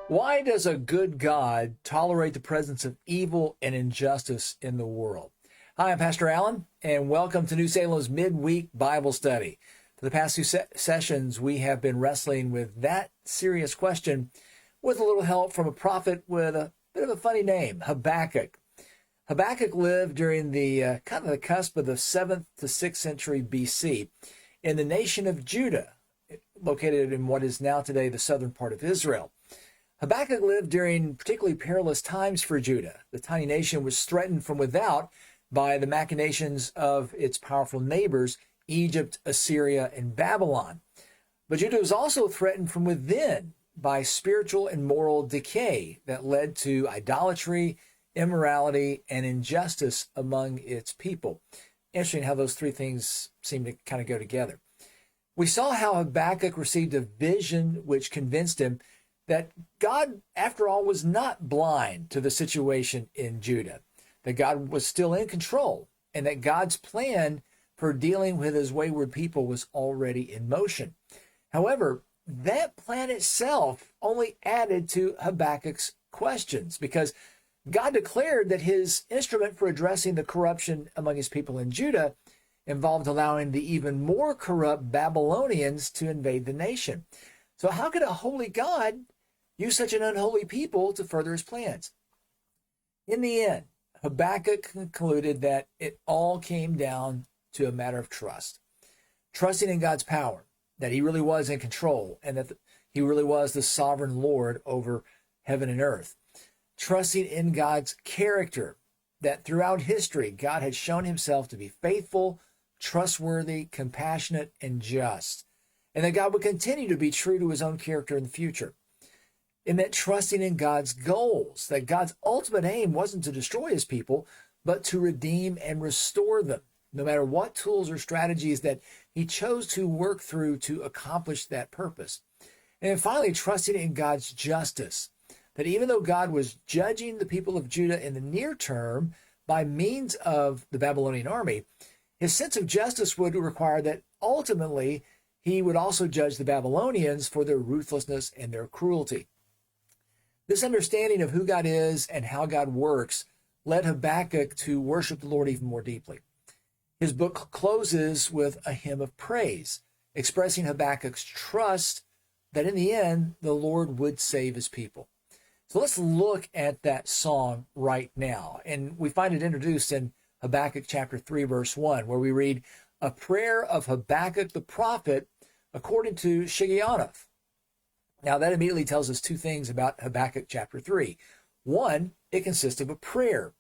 Why does a good God tolerate the presence of evil and injustice in the world? Hi, I'm Pastor Allen, and welcome to New Salem's Midweek Bible Study. For the past two sessions, we have been wrestling with that serious question with a little help from a prophet with a bit of a funny name, Habakkuk. Habakkuk lived during the kind of the cusp of the 7th to 6th century BC in the nation of Judah, located in what is now today the southern part of Israel. Habakkuk lived during particularly perilous times for Judah. The tiny nation was threatened from without by the machinations of its powerful neighbors, Egypt, Assyria, and Babylon. But Judah was also threatened from within by spiritual and moral decay that led to idolatry, immorality, and injustice among its people. Interesting how those three things seem to kind of go together. We saw how Habakkuk received a vision which convinced him that God, after all, was not blind to the situation in Judah, that God was still in control, and that God's plan for dealing with his wayward people was already in motion. However, that plan itself only added to Habakkuk's questions, because God declared that his instrument for addressing the corruption among his people in Judah involved allowing the even more corrupt Babylonians to invade the nation. So how could a holy God use such an unholy people to further his plans? In the end, Habakkuk concluded that it all came down to a matter of trust. Trusting in God's power, that he really was in control, and that he really was the sovereign Lord over heaven and earth. Trusting in God's character, that throughout history, God had shown himself to be faithful, trustworthy, compassionate, and just, and that God would continue to be true to his own character in the future. It meant trusting in God's goals, that God's ultimate aim wasn't to destroy his people, but to redeem and restore them, no matter what tools or strategies that he chose to work through to accomplish that purpose. And then finally, trusting in God's justice, that even though God was judging the people of Judah in the near term by means of the Babylonian army, his sense of justice would require that ultimately he would also judge the Babylonians for their ruthlessness and their cruelty. This understanding of who God is and how God works led Habakkuk to worship the Lord even more deeply. His book closes with a hymn of praise, expressing Habakkuk's trust that in the end, the Lord would save his people. So let's look at that song right now. And we find it introduced in Habakkuk chapter 3, verse 1, where we read, "A prayer of Habakkuk the prophet according to Shigionoth." Now, that immediately tells us two things about Habakkuk chapter 3. One, it consists of a prayer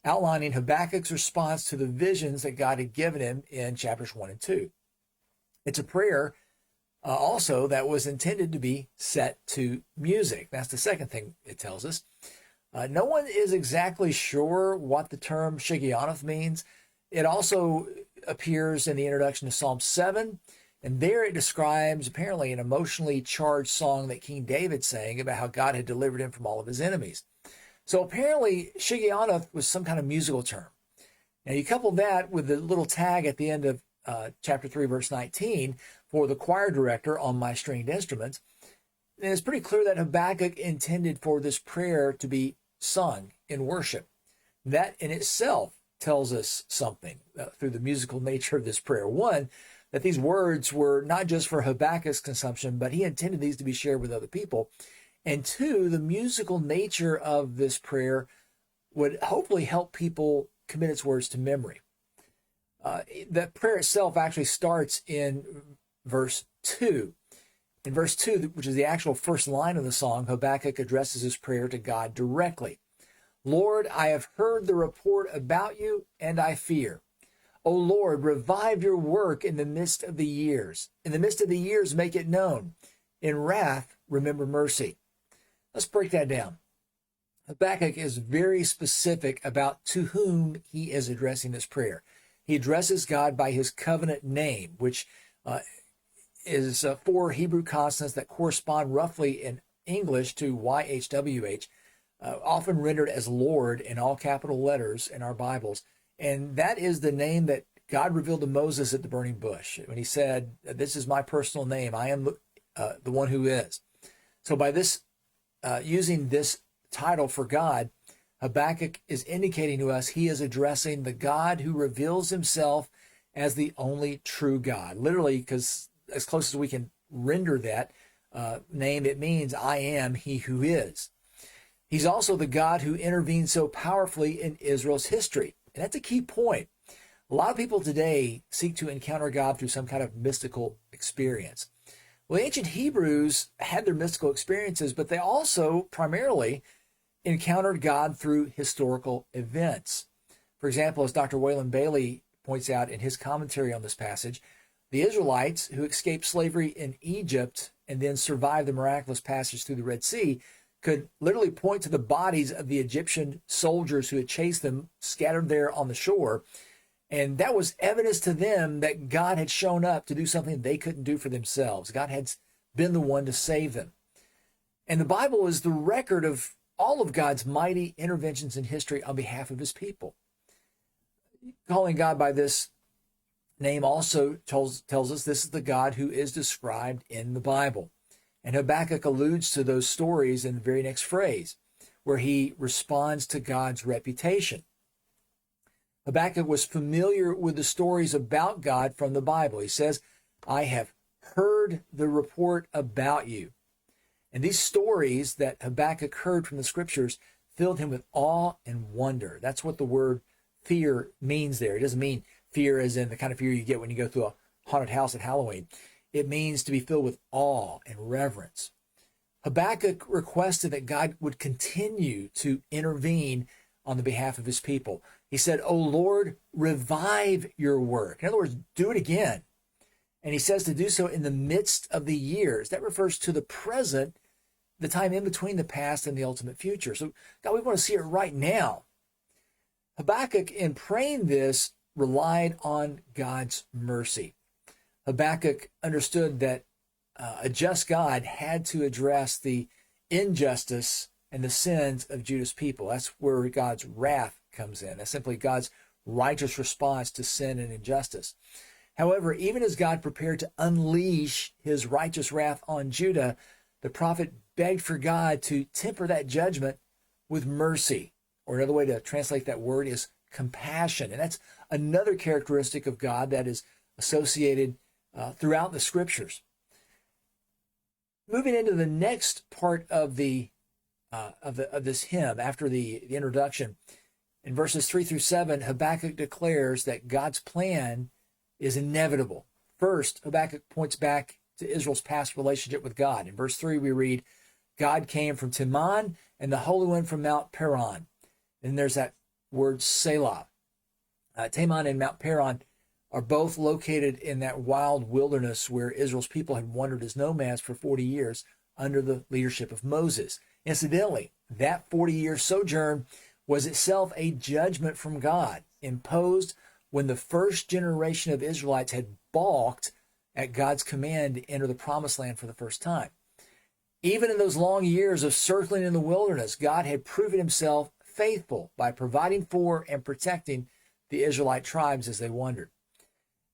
outlining Habakkuk's response to the visions that God had given him in chapters 1 and 2. It's a prayer also that was intended to be set to music. That's the second thing it tells us. No one is exactly sure what the term Shigionoth means. It also appears in the introduction to Psalm 7. And there it describes apparently an emotionally charged song that King David sang about how God had delivered him from all of his enemies. So apparently Shigionoth was some kind of musical term. Now you couple that with the little tag at the end of chapter 3, verse 19 for the choir director on my stringed instruments, and it's pretty clear that Habakkuk intended for this prayer to be sung in worship. That in itself tells us something through the musical nature of this prayer. One, that these words were not just for Habakkuk's consumption, but he intended these to be shared with other people. And two, the musical nature of this prayer would hopefully help people commit its words to memory. The prayer itself actually starts in verse 2. In verse 2, which is the actual first line of the song, Habakkuk addresses his prayer to God directly. "Lord, I have heard the report about you, and I fear. O Lord, revive your work in the midst of the years. In the midst of the years, make it known. In wrath, remember mercy." Let's break that down. Habakkuk is very specific about to whom he is addressing this prayer. He addresses God by his covenant name, which is four Hebrew consonants that correspond roughly in English to YHWH, often rendered as Lord in all capital letters in our Bibles. And that is the name that God revealed to Moses at the burning bush when he said, "This is my personal name. I am the one who is." So by this using this title for God, Habakkuk is indicating to us he is addressing the God who reveals himself as the only true God. Literally, because as close as we can render that name, it means I am he who is. He's also the God who intervened so powerfully in Israel's history. And that's a key point. A lot of people today seek to encounter God through some kind of mystical experience. Well, the ancient Hebrews had their mystical experiences, but they also primarily encountered God through historical events. For example, as Dr. Wayland Bailey points out in his commentary on this passage, the Israelites who escaped slavery in Egypt and then survived the miraculous passage through the Red Sea could literally point to the bodies of the Egyptian soldiers who had chased them scattered there on the shore. And that was evidence to them that God had shown up to do something they couldn't do for themselves. God had been the one to save them. And the Bible is the record of all of God's mighty interventions in history on behalf of his people. Calling God by this name also tells us this is the God who is described in the Bible. And Habakkuk alludes to those stories in the very next phrase, where he responds to God's reputation. Habakkuk was familiar with the stories about God from the Bible. He says, I have heard the report about you. And these stories that Habakkuk heard from the scriptures filled him with awe and wonder. That's what the word fear means there. It doesn't mean fear as in the kind of fear you get when you go through a haunted house at Halloween. It means to be filled with awe and reverence. Habakkuk requested that God would continue to intervene on the behalf of his people. He said, O Lord, revive your work. In other words, do it again. And he says to do so in the midst of the years. That refers to the present, the time in between the past and the ultimate future. So, God, we want to see it right now. Habakkuk, in praying this, relied on God's mercy. Habakkuk understood that a just God had to address the injustice and the sins of Judah's people. That's where God's wrath comes in. That's simply God's righteous response to sin and injustice. However, even as God prepared to unleash his righteous wrath on Judah, the prophet begged for God to temper that judgment with mercy. Or another way to translate that word is compassion. And that's another characteristic of God that is associated throughout the scriptures. Moving into the next part of this hymn, after the introduction, in verses 3-7, Habakkuk declares that God's plan is inevitable. First, Habakkuk points back to Israel's past relationship with God. In verse 3, we read, God came from Teman and the Holy One from Mount Paran. And there's that word Selah. Teman and Mount Paran are both located in that wild wilderness where Israel's people had wandered as nomads for 40 years under the leadership of Moses. Incidentally, that 40-year sojourn was itself a judgment from God, imposed when the first generation of Israelites had balked at God's command to enter the promised land for the first time. Even in those long years of circling in the wilderness, God had proven himself faithful by providing for and protecting the Israelite tribes as they wandered.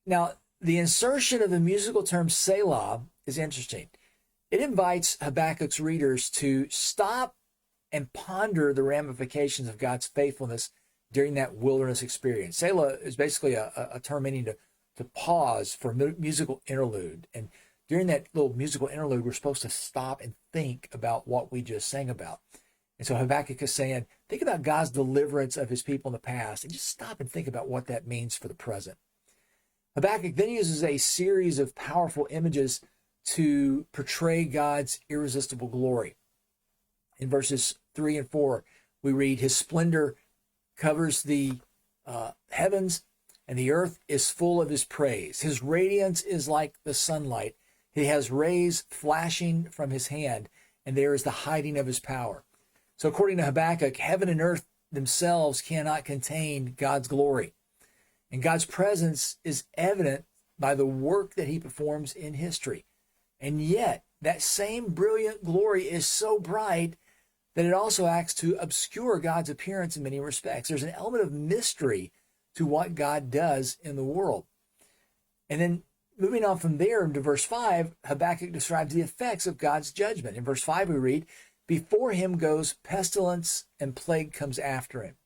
Now, the insertion of the musical term Selah is interesting. It invites Habakkuk's readers to stop and ponder the ramifications of God's faithfulness during that wilderness experience. Selah is basically a term meaning to pause for musical interlude. And during that little musical interlude, we're supposed to stop and think about what we just sang about. And so Habakkuk is saying, think about God's deliverance of his people in the past and just stop and think about what that means for the present. Habakkuk then uses a series of powerful images to portray God's irresistible glory. In verses 3 and 4, we read, his splendor covers the heavens, and the earth is full of his praise. His radiance is like the sunlight. He has rays flashing from his hand, and there is the hiding of his power. So according to Habakkuk, heaven and earth themselves cannot contain God's glory. And God's presence is evident by the work that he performs in history. And yet, that same brilliant glory is so bright that it also acts to obscure God's appearance in many respects. There's an element of mystery to what God does in the world. And then moving on from there into verse 5, Habakkuk describes the effects of God's judgment. In verse 5 we read, Before him goes pestilence, and plague comes after him.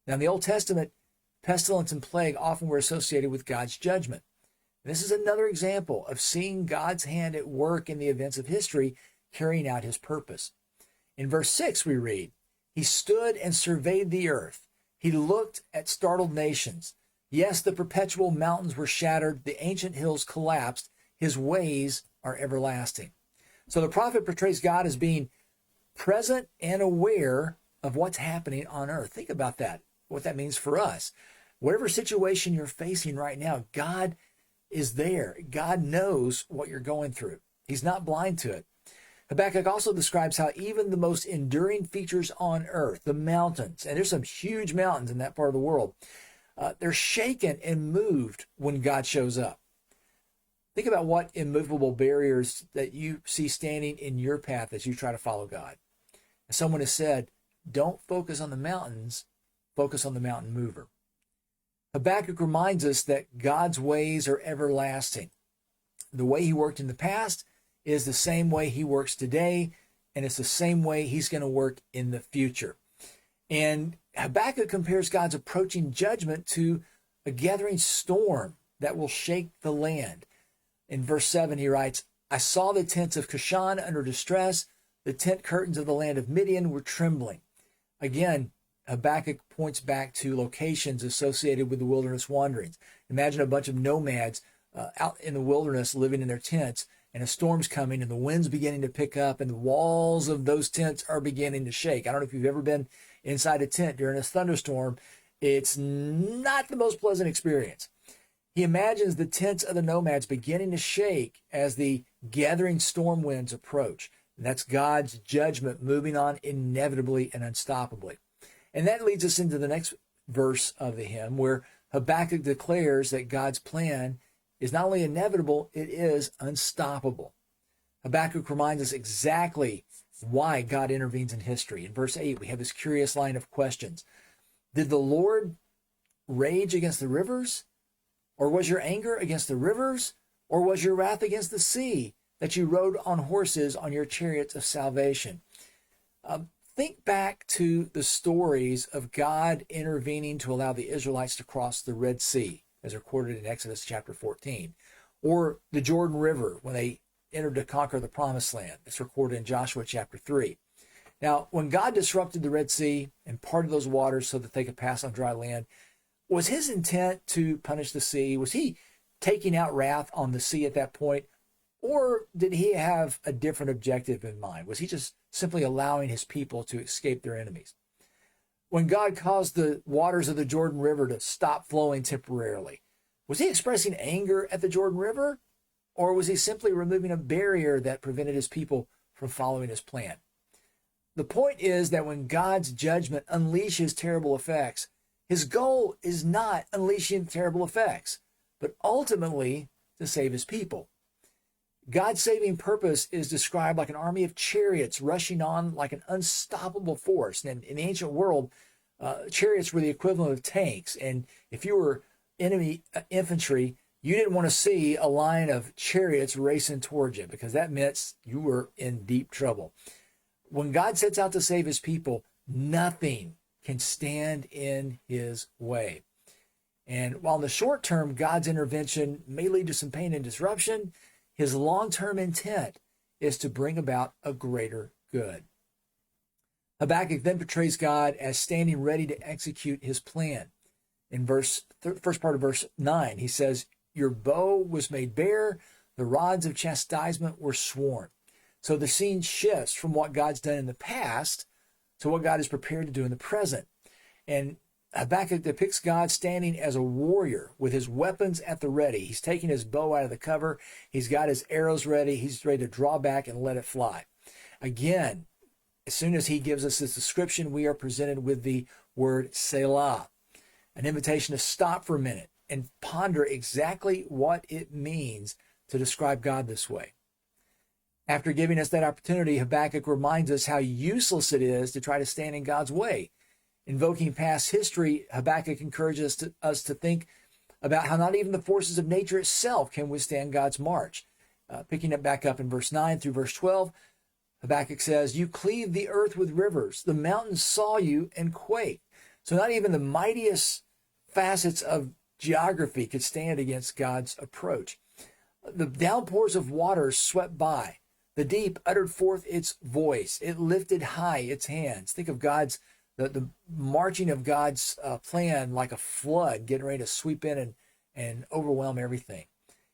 Now, in the Old Testament, pestilence and plague often were associated with God's judgment. This is another example of seeing God's hand at work in the events of history, carrying out his purpose. In verse 6, we read, "He stood and surveyed the earth. He looked at startled nations. Yes, the perpetual mountains were shattered. The ancient hills collapsed. His ways are everlasting." So the prophet portrays God as being present and aware of what's happening on earth. Think about that, what that means for us. Whatever situation you're facing right now, God is there. God knows what you're going through. He's not blind to it. Habakkuk also describes how even the most enduring features on earth, the mountains, and there's some huge mountains in that part of the world, they're shaken and moved when God shows up. Think about what immovable barriers that you see standing in your path as you try to follow God. As someone has said, don't focus on the mountains, focus on the mountain mover. Habakkuk reminds us that God's ways are everlasting. The way he worked in the past is the same way he works today, and it's the same way he's going to work in the future. And Habakkuk compares God's approaching judgment to a gathering storm that will shake the land. In verse 7, he writes, "I saw the tents of Cushan under distress. The tent curtains of the land of Midian were trembling." Again, Habakkuk points back to locations associated with the wilderness wanderings. Imagine a bunch of nomads out in the wilderness living in their tents, and a storm's coming, and the wind's beginning to pick up, and the walls of those tents are beginning to shake. I don't know if you've ever been inside a tent during a thunderstorm. It's not the most pleasant experience. He imagines the tents of the nomads beginning to shake as the gathering storm winds approach. And that's God's judgment moving on inevitably and unstoppably. And that leads us into the next verse of the hymn, where Habakkuk declares that God's plan is not only inevitable, it is unstoppable. Habakkuk reminds us exactly why God intervenes in history. In verse 8, we have this curious line of questions. Did the Lord rage against the rivers? Or was your anger against the rivers? Or was your wrath against the sea, that you rode on horses on your chariots of salvation? Think back to the stories of God intervening to allow the Israelites to cross the Red Sea, as recorded in Exodus chapter 14, or the Jordan River when they entered to conquer the Promised Land. It's recorded in Joshua chapter 3. Now, when God disrupted the Red Sea and parted those waters so that they could pass on dry land, was his intent to punish the sea? Was he taking out wrath on the sea at that point? Or did he have a different objective in mind? Was he just simply allowing his people to escape their enemies? When God caused the waters of the Jordan River to stop flowing temporarily, was he expressing anger at the Jordan River? Or was he simply removing a barrier that prevented his people from following his plan? The point is that when God's judgment unleashes terrible effects, his goal is not unleashing terrible effects, but ultimately to save his people. God's saving purpose is described like an army of chariots rushing on like an unstoppable force. And in the ancient world, chariots were the equivalent of tanks. And if you were enemy infantry, you didn't want to see a line of chariots racing towards you, because that meant you were in deep trouble. When God sets out to save his people, nothing can stand in his way. And while in the short term, God's intervention may lead to some pain and disruption, his long-term intent is to bring about a greater good. Habakkuk then portrays God as standing ready to execute his plan. In first part of verse 9, he says, "Your bow was made bare, the rods of chastisement were sworn." So the scene shifts from what God's done in the past to what God is prepared to do in the present. And Habakkuk depicts God standing as a warrior with his weapons at the ready. He's taking his bow out of the cover. He's got his arrows ready. He's ready to draw back and let it fly. Again, as soon as he gives us this description, we are presented with the word Selah, an invitation to stop for a minute and ponder exactly what it means to describe God this way. After giving us that opportunity, Habakkuk reminds us how useless it is to try to stand in God's way. Invoking past history, Habakkuk encourages us to think about how not even the forces of nature itself can withstand God's march. Picking it back up in verse 9 through verse 12, Habakkuk says, you cleave the earth with rivers. The mountains saw you and quaked. So not even the mightiest facets of geography could stand against God's approach. The downpours of water swept by. The deep uttered forth its voice. It lifted high its hands. Think of the marching of God's plan like a flood getting ready to sweep in and overwhelm everything.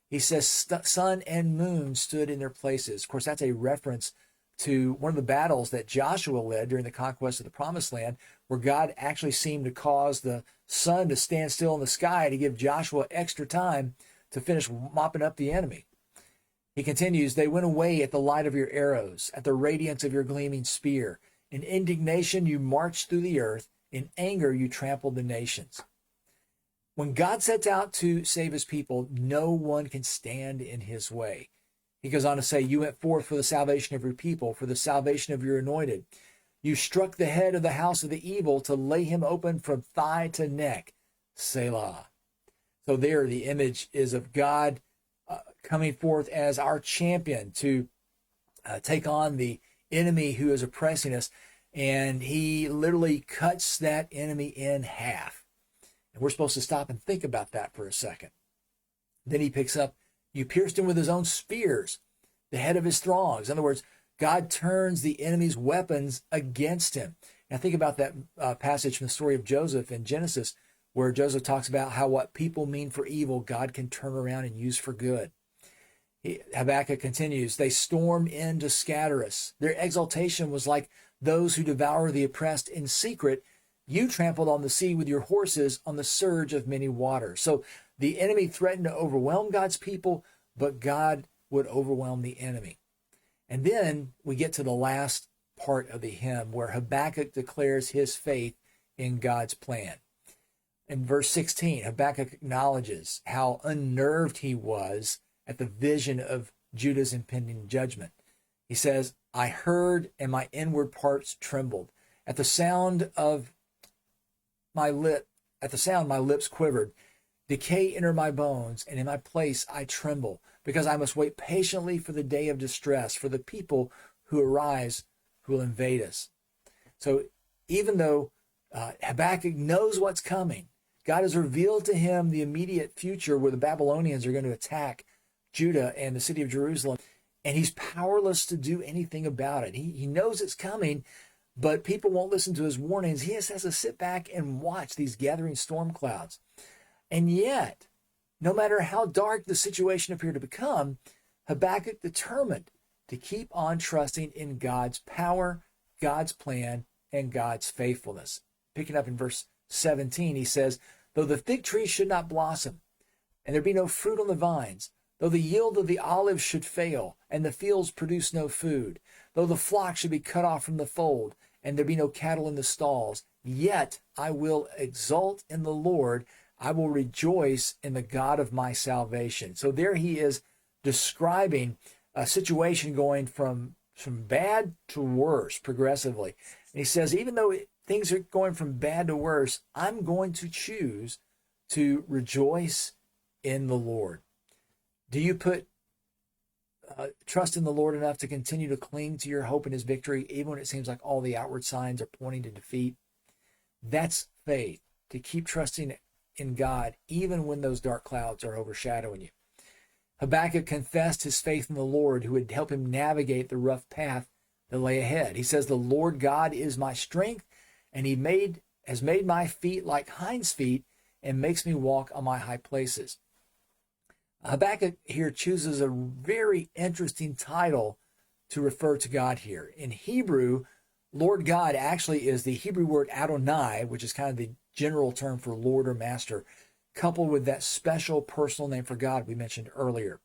He says, sun and moon stood in their places. Of course, that's a reference to one of the battles that Joshua led during the conquest of the Promised Land, where God actually seemed to cause the sun to stand still in the sky to give Joshua extra time to finish mopping up the enemy. He continues, they went away at the light of your arrows, at the radiance of your gleaming spear. In indignation, you marched through the earth. In anger, you trampled the nations. When God sets out to save his people, no one can stand in his way. He goes on to say, you went forth for the salvation of your people, for the salvation of your anointed. You struck the head of the house of the evil to lay him open from thigh to neck. Selah. So there the image is of God coming forth as our champion to take on the enemy who is oppressing us. And he literally cuts that enemy in half. And we're supposed to stop and think about that for a second. Then he picks up, you pierced him with his own spears, the head of his throngs. In other words, God turns the enemy's weapons against him. And I think about that passage from the story of Joseph in Genesis, where Joseph talks about how what people mean for evil, God can turn around and use for good. Habakkuk continues, they stormed in to scatter us. Their exultation was like those who devour the oppressed in secret. You trampled on the sea with your horses on the surge of many waters. So the enemy threatened to overwhelm God's people, but God would overwhelm the enemy. And then we get to the last part of the hymn where Habakkuk declares his faith in God's plan. In verse 16, Habakkuk acknowledges how unnerved he was at the vision of Judah's impending judgment. He says, I heard and my inward parts trembled. At the sound my lips quivered. Decay entered my bones, and in my place I tremble, because I must wait patiently for the day of distress, for the people who arise, who will invade us. So even though Habakkuk knows what's coming, God has revealed to him the immediate future where the Babylonians are going to attack Judah and the city of Jerusalem, and he's powerless to do anything about it. He knows it's coming, but people won't listen to his warnings. He just has to sit back and watch these gathering storm clouds. And yet, no matter how dark the situation appeared to become, Habakkuk determined to keep on trusting in God's power, God's plan, and God's faithfulness. Picking up in verse 17, he says, though the fig tree should not blossom, and there be no fruit on the vines, though the yield of the olive should fail, and the fields produce no food, though the flock should be cut off from the fold, and there be no cattle in the stalls, yet I will exult in the Lord. I will rejoice in the God of my salvation. So there he is describing a situation going from bad to worse progressively. And he says, even though things are going from bad to worse, I'm going to choose to rejoice in the Lord. Do you put trust in the Lord enough to continue to cling to your hope in his victory, even when it seems like all the outward signs are pointing to defeat? That's faith, to keep trusting in God, even when those dark clouds are overshadowing you. Habakkuk confessed his faith in the Lord, who would help him navigate the rough path that lay ahead. He says, the Lord God is my strength, and he has made my feet like hinds' feet and makes me walk on my high places. Habakkuk here chooses a very interesting title to refer to God here. In Hebrew, Lord God actually is the Hebrew word Adonai, which is kind of the general term for Lord or Master, coupled with that special personal name for God we mentioned earlier.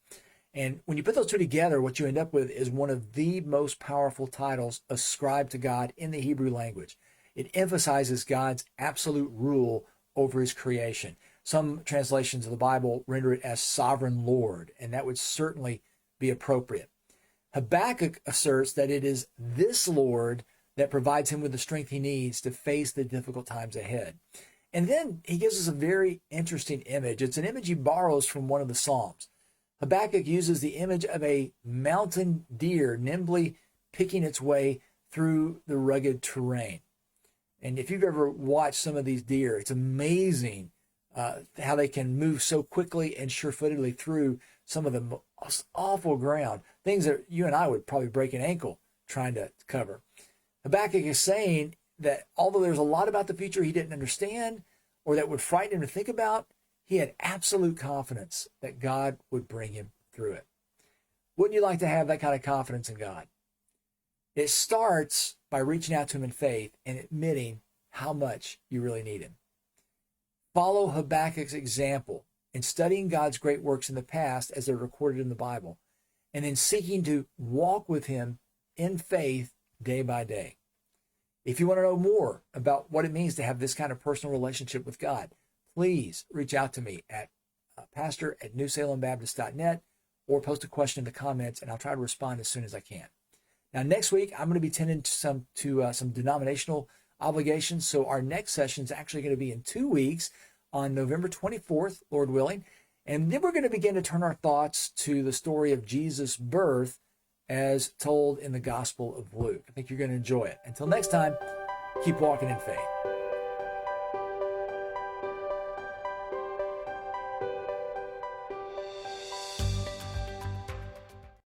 And when you put those two together, what you end up with is one of the most powerful titles ascribed to God in the Hebrew language. It emphasizes God's absolute rule over his creation. Some translations of the Bible render it as sovereign Lord, and that would certainly be appropriate. Habakkuk asserts that it is this Lord that provides him with the strength he needs to face the difficult times ahead. And then he gives us a very interesting image. It's an image he borrows from one of the Psalms. Habakkuk uses the image of a mountain deer nimbly picking its way through the rugged terrain. And if you've ever watched some of these deer, it's amazing how they can move so quickly and sure-footedly through some of the most awful ground, things that you and I would probably break an ankle trying to cover. Habakkuk is saying that although there's a lot about the future he didn't understand or that would frighten him to think about, he had absolute confidence that God would bring him through it. Wouldn't you like to have that kind of confidence in God? It starts by reaching out to him in faith and admitting how much you really need him. Follow Habakkuk's example in studying God's great works in the past as they're recorded in the Bible, and then seeking to walk with him in faith day by day. If you want to know more about what it means to have this kind of personal relationship with God, please reach out to me at pastor@newsalembaptist.net or post a question in the comments, and I'll try to respond as soon as I can. Now, next week, I'm going to be tending to some denominational obligations, so our next session is actually going to be in 2 weeks on November 24th, Lord willing, and then we're going to begin to turn our thoughts to the story of Jesus' birth as told in the Gospel of Luke. I think you're going to enjoy it. Until next time, keep walking in faith.